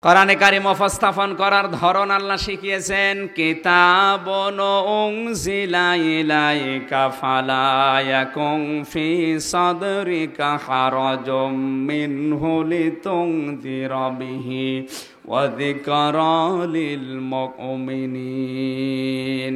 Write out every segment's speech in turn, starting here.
কোরআনে কারীম উপস্থাপন করার ধরন আল্লাহ শিখিয়েছেন, কিতাবুন উনজিলা ইলাইকা ফালা ইয়াকুন ফি সাদরিকা হারাজুম মিনহু লিতুনযিরা বিহি ওয়া যিকরা লিল মুমিনিন।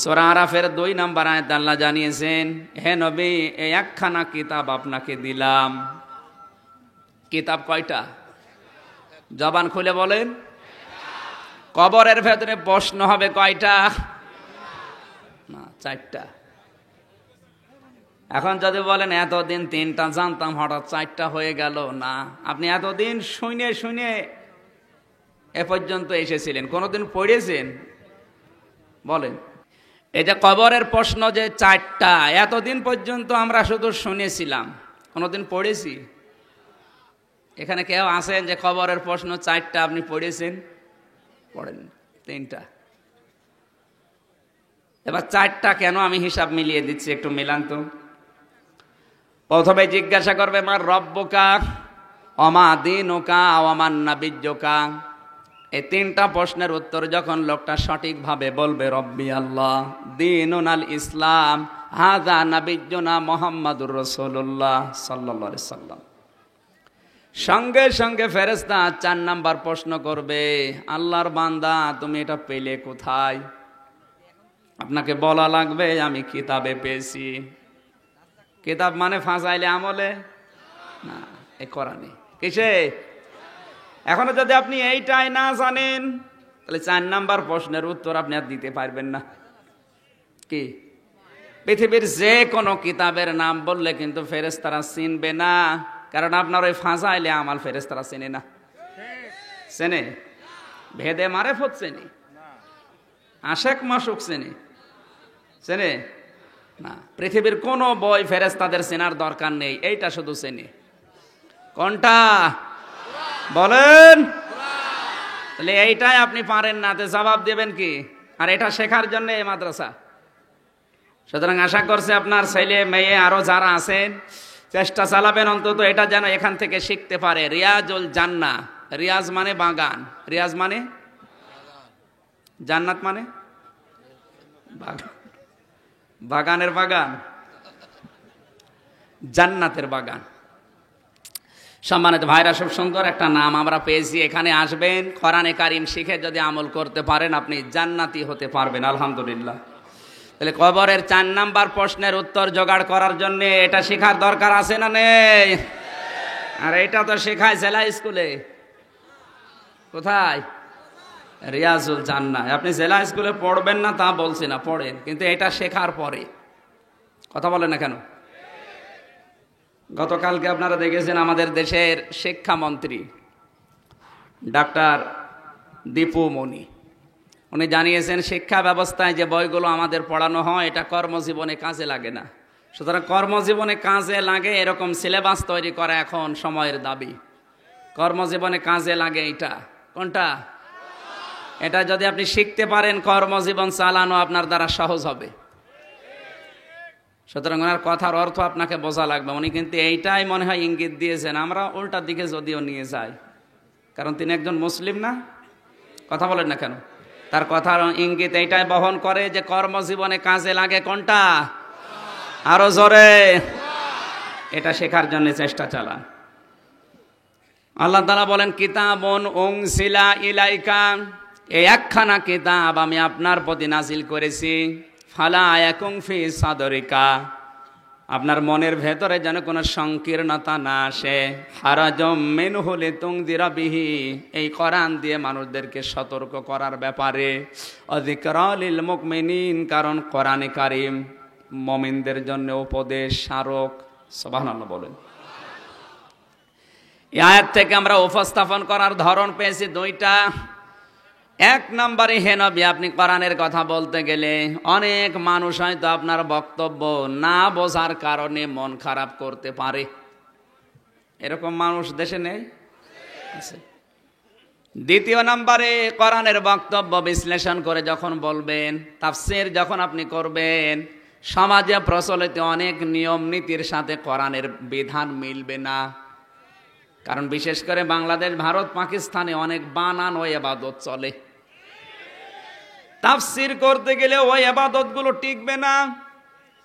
সূরা আরাফের 2 নম্বর আয়াতে আল্লাহ জানিয়েছেন, হে নবী, এই একখানা কিতাব আপনাকে দিলাম। কিতাব কয়টা? জবান খুলে বলেন। কবরের ভেতরে প্রশ্ন হবে কয়টা? না, 4টা। এখন যদি বলেন এতদিন 3টা জানতাম, হঠাৎ 4টা হয়ে গেল, না, আপনি এতদিন শুনে শুনে এ পর্যন্ত এসেছিলেন, কোনোদিন পড়েছেন? বলেন। এই যে কবরের প্রশ্ন যে 4টা, এতদিন পর্যন্ত আমরা শুধু শুনেছিলাম, কোনোদিন পড়েছি? এখানে কেউ আছেন যে কবরের প্রশ্ন 4টা আপনি পড়েছেন? পড়েন 3টা। এবার 4টা কেন আমি হিসাব মিলিয়ে দিচ্ছি, একটু মিলান তো। প্রথমে জিজ্ঞাসা করবে, মার রব্বুকা ওমা দীনুকা ওয়া মান নাবিয়্যুকা। এই 3টা প্রশ্নের উত্তর যখন লোকটা সঠিকভাবে বলবে, রব্বি আল্লাহ, দীনুনাল ইসলাম, হাযা নাবিয়্যুনা মুহাম্মাদুর রাসূলুল্লাহ সাল্লাল্লাহু আলাইহি সাল্লাম, সঙ্গে সঙ্গে ফেরেশতা 4 নাম্বার প্রশ্ন করবে, আল্লাহর বান্দা, তুমি এটা পেলে কোথায়? আপনাকে বলা লাগবে, আমি কিতাবে পেয়েছি। কিতাব মানে ফাজাইলে আমলে না, এই কোরআনে। কিসে? এখনো যদি আপনি এইটাই না জানেন, তাহলে 4 নাম্বার প্রশ্নের উত্তর আপনি আর দিতে পারবেন না। কি? পৃথিবীর যে কোনো কিতাবের নাম বললে কিন্তু ফেরেশতারা চিনবে না, কারণ আপনার ওই ফাজাইলে আমাল ফেরেশতারা চেনে না। চেনে? ভেদে মারেফত চেনে, আশেক মাসুক চেনে, চেনে না। পৃথিবীর কোনো বই ফেরেশতাদের চেনার দরকার নেই, এইটা শুধু চেনে। কোনটা? বলেন। তাহলে এইটাই আপনি পারেন না, তো জবাব দেবেন কি? আর এটা শেখার জন্য এই মাদ্রাসা। সুতরাং আশা করছে আপনার ছেলে মেয়ে আরো যারা আছেন, চেষ্টা চালাবেন অন্তত এটা যেন এখান থেকে শিখতে পারে। রিয়াজুল জান্নাহ, রিয়াজ মানে বাগান, রিয়াজ মানে জান্নাত মানে বাগান, বাগানের বাগান, জান্নাতের বাগান। সম্মানিত ভাইরা, খুব সুন্দর একটা নাম আমরা পেয়েছি। এখানে আসবেন, কোরআনে কারীম শিখে যদি আমল করতে পারেন, আপনি জান্নাতি হতে পারবেন, আলহামদুলিল্লাহ। তাহলে কবরের 4 নাম্বার প্রশ্নের উত্তর জোগাড় করার জন্য এটা শেখার দরকার আছে না নেই? আর এটা তো শেখায় জেলা স্কুলে। কোথায়? রিয়াজুল জান্নাহ। আপনি জেলা স্কুলে পড়বেন না তা বলছি না, পড়েন, কিন্তু এটা শেখার পরে। কথা বলেন না কেন? গতকালকে আপনারা দেখেছেন আমাদের দেশের শিক্ষামন্ত্রী ডাক্তার দীপু মনি, উনি জানিয়েছেন শিক্ষা ব্যবস্থায় যে বইগুলো আমাদের পড়ানো হয় এটা কর্মজীবনে কাজে লাগে না। সুতরাং কর্মজীবনে কাজে লাগে এরকম সিলেবাস তৈরি করা এখন সময়ের দাবি। কর্মজীবনে কাজে লাগে এটা কোনটা? এটা যদি আপনি শিখতে পারেন, কর্মজীবন চালানো আপনার দ্বারা সহজ হবে। সুতরাং ওনার কথার অর্থ আপনাকে বোঝা লাগবে। উনি কিন্তু এইটাই মনে হয় ইঙ্গিত দিয়েছেন, আমরা উল্টার দিকে যদিও নিয়ে যাই, কারণ তিনি একজন মুসলিম না। কথা বলেন না কেন? তার কথার ইঙ্গিত এইটাই বহন করে যে কর্মজীবনে কাজে লাগে কোনটা? আরো জোরে। এটা শেখার জন্য চেষ্টা চালান। আল্লাহ তাআলা বলেন, কিতাবুন উনজিলা ইলাইকা, এই একখানা কিতাব আমি আপনার প্রতি নাজিল করেছি। ফালা ইয়াকুন ফি সাদরিকা, আপনার মনের ভেতরে যেন কোনো সংকীর্ণতা না আসে। হারাজুম মিনহু লিতুনযিরা বিহি, এই কোরআন দিয়ে মানুষদেরকে সতর্ক করার ব্যাপারে। ওয়া যিকরা লিল মুমিনিন, কারণ কোরআনে কারীম মুমিনদের জন্য উপদেশ স্মারক। সুবহানাল্লাহ বলেন। এই আয়াত থেকে আমরা উপস্থাপন করার ধরন পেয়েছি 2টা। 1 নম্বরে, হে নবী, আপনি কোরআনের কথা বলতে গেলে অনেক মানুষ হয়তো আপনার বক্তব্য না বোঝার কারণে মন খারাপ করতে পারে। এরকম মানুষ দেশে নেই? আছে। 2 নম্বরে, কোরআনের বক্তব্য বিশ্লেষণ করে যখন বলবেন, তাফসীর যখন আপনি করবেন, সমাজে প্রচলিত অনেক নিয়ম নীতির সাথে কোরআনের বিধান মিলবে না। কারণ বিশেষ করে বাংলাদেশ, ভারত, পাকিস্তানে অনেক বানানো ইবাদত চলে। তাফসীর করতে গেলে ওই ইবাদতগুলো টিকবে না।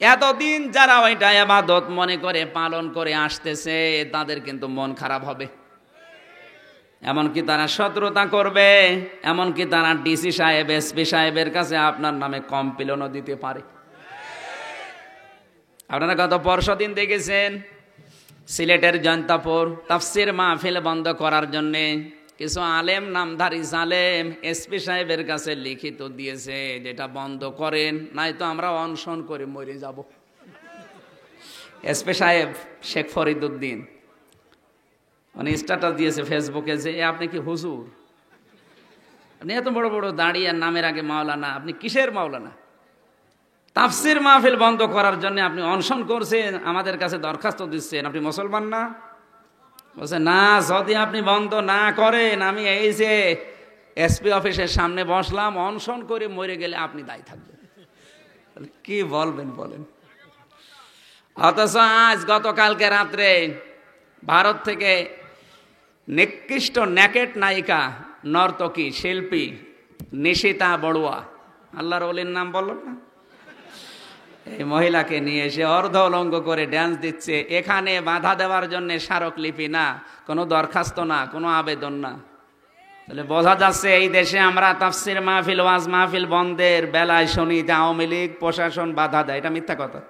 এতদিন যারা ওইটা ইবাদত মনে করে পালন করে আসতেছে, তাদের কিন্তু মন খারাপ হবে। এমনকি তারা শত্রুতা করবে, এমনকি তারা ডিসি সাহেব, এসপি সাহেবের কাছে আপনার নামে কমপ্লেনও দিতে পারে। আপনারা গত পরশুদিন দেখেছেন সিলেটের জয়ন্তাপুর তাফসীর মাহফিল বন্ধ করার জন্য কিছু আলেম, নামধারী জালেম এসপি সাহেবের কাছে লিখিত দিয়েছে, যেটা বন্ধ করেন, নাই তো আমরা অনশন করে মরে যাব। এসপি সাহেব শেখ ফরিদউদ্দিন উনি স্ট্যাটাস দিয়েছে ফেসবুকে যে আপনি কি হুজুর? আপনি এত বড় বড় দাঁড়িয়ে নামের আগে মাওলানা, আপনি কিসের মাওলানা? তাফসীর মাহফিল বন্ধ করার জন্য আপনি অনশন করছেন, আমাদের কাছে দরখাস্ত দিচ্ছেন, আপনি মুসলমান না? বলছে না, যদি আপনি বন্ধ না করেন আমি এই যে এসপি অফিসের সামনে বসলাম, অনশন করে মরে গেলে আপনি দায়ী থাকবেন। কি বলবেন বলেন? অথচ আজ গতকালকে রাত্রে ভারত থেকে নিকৃষ্ট নেকেট নায়িকা, নর্তকী, শিল্পী নিশিতা বড়ুয়া, আল্লাহর ওলির নাম বলল না, এই মহিলাকে নিয়ে এসে অর্ধ অলঙ্গ করে ড্যান্স দিচ্ছে। এখানে বাধা দেওয়ার জন্য স্মারকলিপি না, কোনো দরখাস্ত না, কোনো আবেদন না। তাহলে বোঝা যাচ্ছে এই দেশে আমরা তাফসীর মাহফিল, ওয়াজ মাহফিল বন্ধের বেলায় শুনি যে আওয়ামী লীগ প্রশাসন বাধা দেয়। এটা মিথ্যা কথা।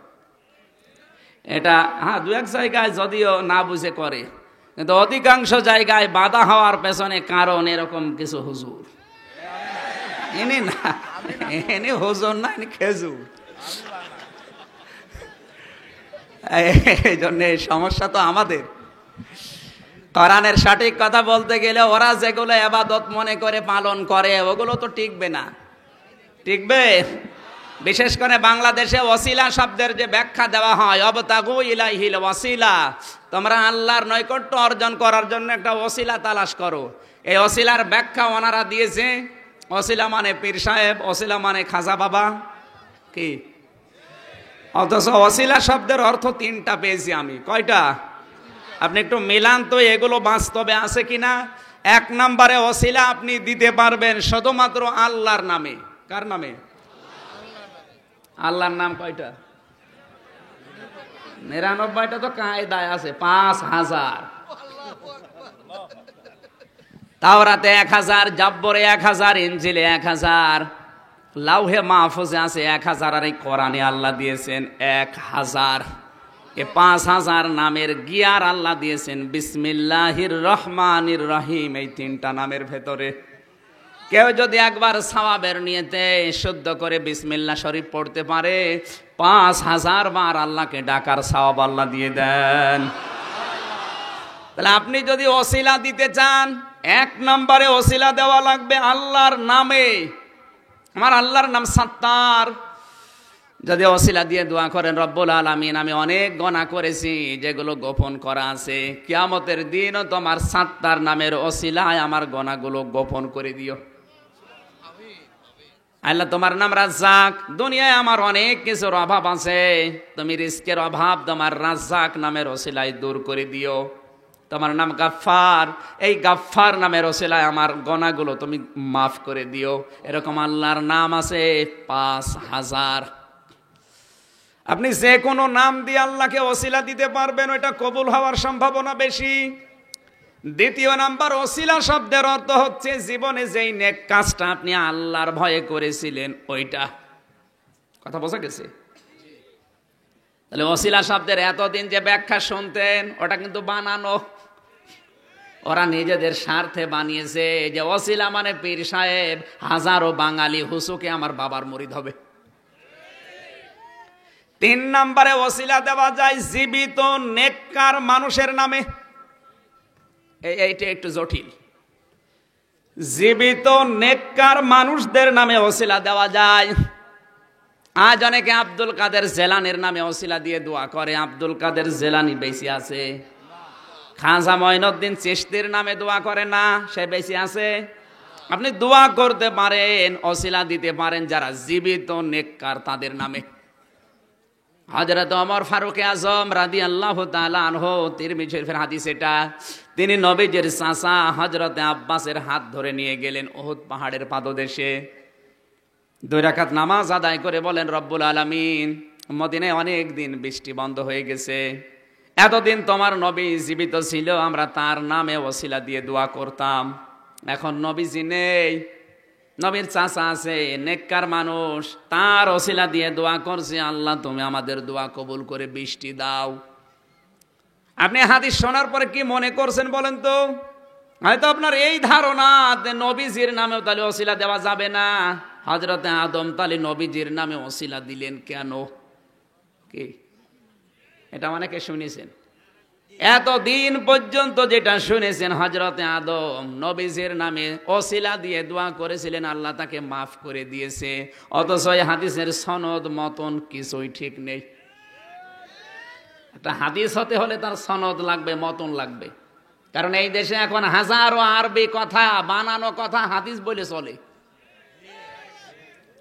এটা হ্যাঁ, দু এক জায়গায় যদিও না বুঝে করে, কিন্তু অধিকাংশ জায়গায় বাধা হওয়ার পেছনে কারণ এরকম কিছু হুজুর। ইনি না, ইনি হুজুর না, ইনি খেজুর। এই জন্য সমস্যা তো আমাদের। কোরআনের সঠিক কথা বলতে গেলে ওরা যেগুলো ইবাদত মনে করে পালন করে ওগুলো তো টিকবে না। টিকবে? বিশেষ করে বাংলাদেশে ওসিলা শব্দের যে ব্যাখ্যা দেওয়া হয়, অবতাগু ইলাইহিল ওয়াসিলা, তোমরা আল্লাহর নৈকট্য অর্জন করার জন্য একটা ওসিলা তালাশ করো। এই ওসিলার ব্যাখ্যা ওনারা দিয়েছে, ওসিলা মানে পীর সাহেব, ওসিলা মানে খাজা বাবা। কি? অথচ ওসিলা শব্দের অর্থ তিনটা পেয়েছি আমি। কয়টা? আপনি একটু মিলান তো এগুলো বাস্তবে আছে কিনা। এক নম্বরে ওসিলা আপনি দিতে পারবেন শুধুমাত্র আল্লাহর নামে। কার নামে? আল্লাহর নাম কয়টা? 99টা তো কায়দায় আছে, 5000। তাওরাতে 1000, জাব্বরে 1000, ইনজিলে 1000, লাউহে মাহফুজে আছে 1000, আর এই কোরআনে আল্লাহ দিয়েছেন 1000। এ 5000 নামের গিয়ার আল্লাহ দিয়েছেন বিসমিল্লাহির রহমানির রহিম, এই তিনটা নামের ভেতরে। কেউ যদি একবার সওয়াবের নিয়তে শুদ্ধ করে বিসমিল্লাহ শরীফ পড়তে পারে, 5000 বার আল্লাহকে ডাকার সওয়াব আল্লাহ দিয়ে দেন। তাহলে আপনি যদি ওসিলা দিতে চান, এক নম্বরে ওসিলা দেওয়া লাগবে আল্লাহর নামে। আমার আল্লাহর নাম সাত্তার। যদি ওসিলা দিয়ে দোয়া করেন, রব্বুল আলামিন আমি অনেক গুনাহ করেছি যেগুলো গোপন করা আছে, কিয়ামতের দিনও তোমার সাত্তার নামের ওসিলায় আমার গুনাহগুলো গোপন করে দিও। আল্লাহ তোমার নাম রাজ্জাক, দুনিয়ায় আমার অনেক কিছুর অভাব আছে, তুমি রিজকের অভাব তোমার রাজ্জাক নামের ওসিলায় দূর করে দিও। তোমার নাম গাফফার, এই গাফফার নামের ওসিলায় আমার গুনাহগুলো তুমি মাফ করে দিও। এরকম আল্লাহর নাম আছে 5000। আপনি যে কোনো নাম দিয়ে আল্লাহকে ওসিলা দিতে পারবেন, ওইটা কবুল হওয়ার সম্ভাবনা বেশি। দ্বিতীয় নাম্বার, ওসিলা শব্দের অর্থ হচ্ছে জীবনে যেই নেক কাজটা আপনি আল্লাহর ভয়ে করেছিলেন ওইটা। কথা বোঝা গেছে? তাহলে ওসিলা শব্দের এতদিন যে ব্যাখ্যা শুনতেন ওটা কিন্তু বানানো, ওরা নিজেদের স্বার্থে বানিয়েছে যে ওসিলা মানে পীর সাহেব, হাজারো বাঙালি হুসুকে আমার বাবার মুরিদ হবে। 3 নম্বরে ওসিলা দেওয়া যায় জীবিত নেককার মানুষের নামে। এইটা একটু জটিল। জীবিত নেককার মানুষদের নামে ওসিলা দেওয়া যায়। আজ অনেকে আব্দুল কাদের জেলানির নামে ওসিলা দিয়ে দোয়া করে। আব্দুল কাদের জেলানি বেঁচে আছে। খাজা মঈনুদ্দিন চিশতির নামে দোয়া করে না, সে বেঁচে আছে। আপনি দোয়া করতে পারেন, ওসিলা দিতে পারেন যারা জীবিত নেককার তাদের নামে। হযরত ওমর ফারুক আযম রাদিয়াল্লাহু তাআলা আনহু, তিরমিজি শরীফের হাদিস এটা, তিনি নবীজির চাচা হযরত আব্বাসের হাত ধরে নিয়ে গেলেন উহুদ পাহাড়ের পাদদেশে। 2 রাকাত নামাজ আদায় করে বলেন, রব্বুল আলামিন, মদিনায় অনেক দিন বৃষ্টি বন্ধ হয়ে গেছে, এতদিন তোমার নবী জীবিত ছিল, আমরা তার নামে ওসিলা দিয়ে দোয়া করতাম। এখন নবীজি নেই, নবীর চাচা আছে, নেককার মানুষ, তার ওসিলা দিয়ে দোয়া করছে, আল্লাহ তুমি আমাদের দোয়া কবুল করে বৃষ্টি দাও। আপনি হাদিস শোনার পরে কি মনে করছেন বলেন তো? হয়তো আপনার এই ধারণা যে নবীজির নামেও তাহলে ওসিলা দেওয়া যাবে না। হযরতে আদম তাহলে নবীজির নামে ওসিলা দিলেন কেন? কি এটা অনেকে শুনেছেন, এতদিন পর্যন্ত যেটা শুনেছেন হযরতে আদম নবীজির নামে ওসিলা দিয়ে দোয়া করেছিলেন, আল্লাহ তাকে মাফ করে দিয়েছে, অথচ এই হাদিসের সনদ মতন কিছুই ঠিক নেই। একটা হাদিস হতে হলে তার সনদ লাগবে, মতন লাগবে, কারণ এই দেশে এখন হাজারো আরবি কথা, বানানো কথা হাদিস বলে চলে।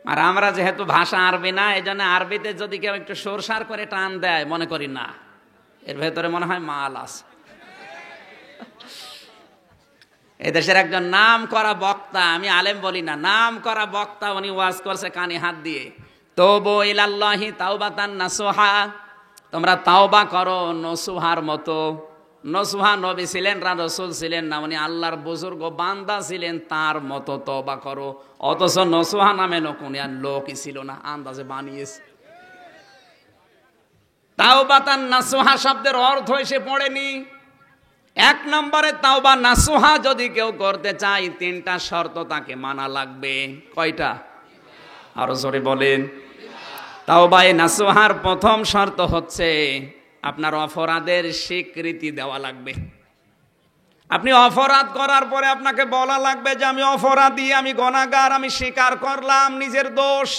আর আমরা যেহেতু ভাষা আরবি না, এই জন্য আরবিতে যদি কেউ একটু সরসার করে টান দেয়, মনে করি না এর ভেতরে মনে হয় মাল আছে। এদেশের একজন নাম করা বক্তা, আমি আলেম বলি না, নাম করা বক্তা, উনি ওয়াজ করছে কানে হাত দিয়ে, তওবু ইলাল্লাহি তাওবাতান নাসুহা, তোমরা তাওবা করো নসুহার মতো। নসুহা নবী ছিলেন না, রাসূল ছিলেন না, উনি আল্লাহর বুজুর্গ বান্দা ছিলেন, তার মতো তওবা করো। অথচ নসুহা নামে কোন লোকই ছিল না, আন্দাজে বানিয়েছে। তাওবাতান নাসুহা শব্দের অর্থ এসে পড়েনি। 1 নম্বরে তাওবা নাসুহা যদি কেউ করতে চায়, 3টা শর্ত তাকে মানা লাগবে। কয়টা? আরো জোরে বলেন। তাওবায়ে নাসুহার প্রথম শর্ত হচ্ছে আপনার অপরাধের স্বীকৃতি দেওয়া লাগবে। আপনি অপরাধ করার পরে আপনাকে বলা লাগবে যে আমি অপরাধী, আমি গুনাহগার, আমি স্বীকার করলাম নিজের দোষ।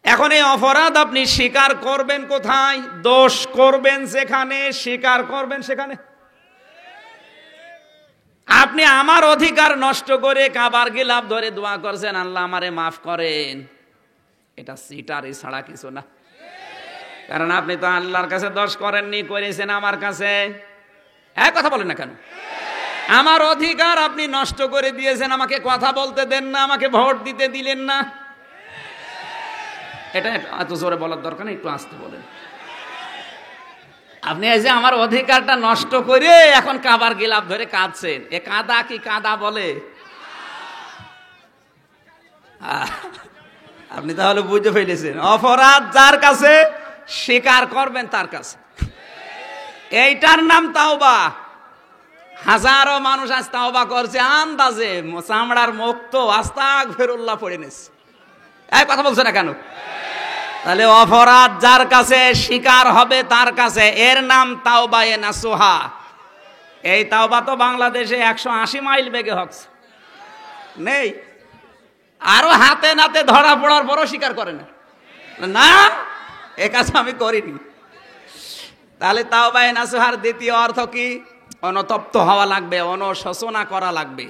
এখন এই অপরাধ আপনি স্বীকার করবেন কোথায়? দোষ করবেন যেখানে, স্বীকার করবেন সেখানে। আপনি আমার অধিকার নষ্ট করে কাবার গিলাফ ধরে দোয়া করছেন, আল্লাহ আমারে মাফ করেন, এটা সিটারি ছাড়া কিছু না। কারণ আপনি তো আল্লাহর কাছে দোষ করেননি, করেছেন আমার কাছে। এক কথা বলেন না কেন? আমার অধিকার আপনি নষ্ট করে দিয়েছেন, আমাকে কথা বলতে দেন না, আমাকে ভোট দিতে দিলেন না। এটা এত জোরে বলার দরকার নেই, একটু আস্তে বলেন। আপনি এই যে আমার অধিকারটা নষ্ট করে এখন কাবার গিলাফ ধরে কাঁদছেন, এ কাঁদা কি কাঁদা বলে? আপনি তাহলে বুঝে ফেলেছেন, অপরাধ যার কাছে স্বীকার করবেন তার কাছে, এইটার নাম তাওবা। হাজারো মানুষ আজ তাওবা করছে আন্দাজে, চামড়ার মুক্ত আস্তাগফিরুল্লাহ পড়ে নিচ্ছে। এই কথা বলছে না কেন? তাহলে অপরাধ যার কাছে স্বীকার হবে তার কাছে, এর নাম তাওবায়ে নাসুহা। এই তাওবা তো বাংলাদেশে 180 মাইল বেগে হচ্ছে, নেই। আরো হাতে নাতে ধরা পড়ার পরও স্বীকার করে না, না এ কাজ আমি করিনি। তাহলে তাওবায়ে নাসুহার দ্বিতীয় অর্থ কি? অনুতপ্ত হওয়া লাগবে, অনুশোচনা করা লাগবে।